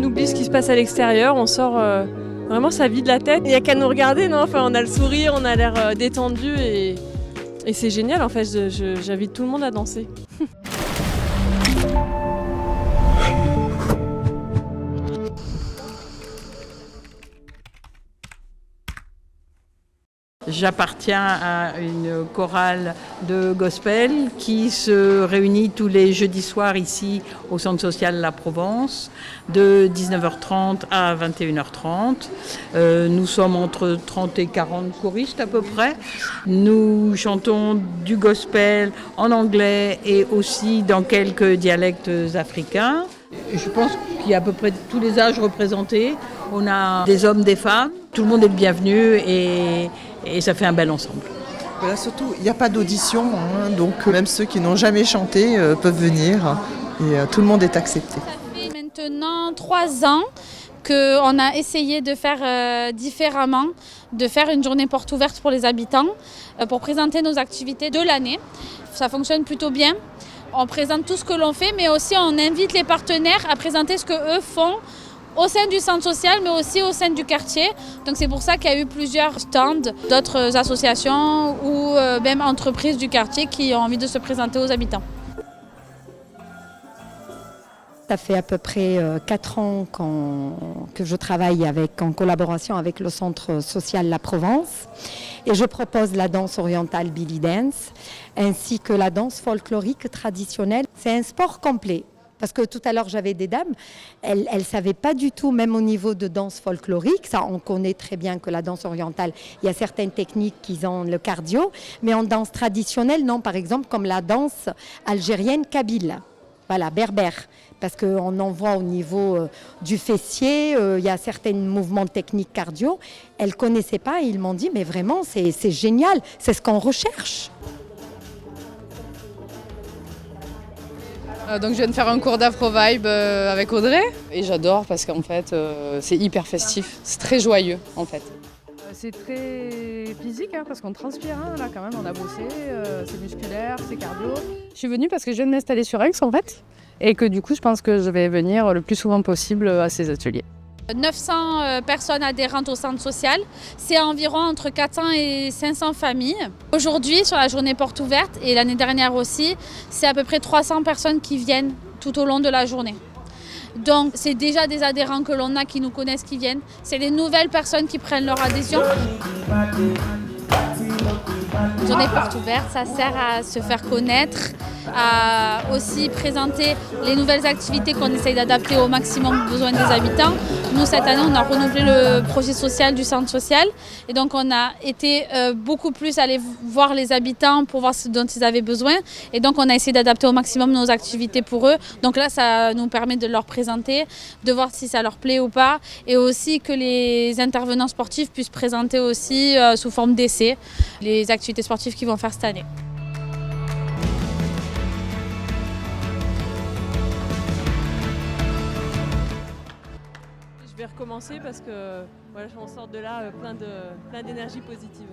oublie ce qui se passe à l'extérieur, on sort, vraiment ça vide la tête. Il n'y a qu'à nous regarder, non, enfin, on a le sourire, on a l'air détendu et c'est génial en fait, j'invite tout le monde à danser. J'appartiens à une chorale de gospel qui se réunit tous les jeudis soirs ici au Centre social La Provence de 19h30 à 21h30. Nous sommes entre 30 et 40 choristes à peu près. Nous chantons du gospel en anglais et aussi dans quelques dialectes africains. Je pense qu'il y a à peu près tous les âges représentés. On a des hommes, des femmes. Tout le monde est le bienvenu et ça fait un bel ensemble. Voilà, surtout, il n'y a pas d'audition, donc même ceux qui n'ont jamais chanté peuvent venir et tout le monde est accepté. Ça fait maintenant 3 ans qu'on a essayé de faire différemment, de faire une journée porte ouverte pour les habitants, pour présenter nos activités de l'année. Ça fonctionne plutôt bien. On présente tout ce que l'on fait, mais aussi on invite les partenaires à présenter ce qu'eux font au sein du centre social, mais aussi au sein du quartier. Donc c'est pour ça qu'il y a eu plusieurs stands d'autres associations ou même entreprises du quartier qui ont envie de se présenter aux habitants. Ça fait à peu près 4 ans que je travaille en collaboration avec le centre social La Provence et je propose la danse orientale Belly Dance ainsi que la danse folklorique traditionnelle. C'est un sport complet. Parce que tout à l'heure, j'avais des dames, elles ne savaient pas du tout, même au niveau de danse folklorique. Ça, on connaît très bien que la danse orientale, il y a certaines techniques qui ont le cardio. Mais en danse traditionnelle, non, par exemple, comme la danse algérienne kabyle, voilà, berbère. Parce qu'on en voit au niveau du fessier, il y a certains mouvements techniques cardio. Elles ne connaissaient pas et ils m'ont dit, mais vraiment, c'est génial, c'est ce qu'on recherche. Donc je viens de faire un cours d'Afro-Vibe avec Audrey et j'adore parce qu'en fait c'est hyper festif, c'est très joyeux en fait. C'est très physique parce qu'on transpire là quand même, on a bossé, c'est musculaire, c'est cardio. Je suis venue parce que je viens de m'installer sur Aix en fait et que du coup je pense que je vais venir le plus souvent possible à ces ateliers. 900 personnes adhérentes au centre social, c'est environ entre 400 et 500 familles. Aujourd'hui, sur la journée porte ouverte, et l'année dernière aussi, c'est à peu près 300 personnes qui viennent tout au long de la journée. Donc c'est déjà des adhérents que l'on a qui nous connaissent, qui viennent. C'est les nouvelles personnes qui prennent leur adhésion. Journée porte ouverte, ça sert à se faire connaître, à aussi présenter les nouvelles activités qu'on essaye d'adapter au maximum aux besoins des habitants. Nous, cette année, on a renouvelé le projet social du centre social et donc on a été beaucoup plus aller voir les habitants pour voir ce dont ils avaient besoin et donc on a essayé d'adapter au maximum nos activités pour eux. Donc là, ça nous permet de leur présenter, de voir si ça leur plaît ou pas et aussi que les intervenants sportifs puissent présenter aussi sous forme d'essai les activités sportives qu'ils vont faire cette année. Je vais recommencer parce que voilà, on sort de là plein d'énergie positive.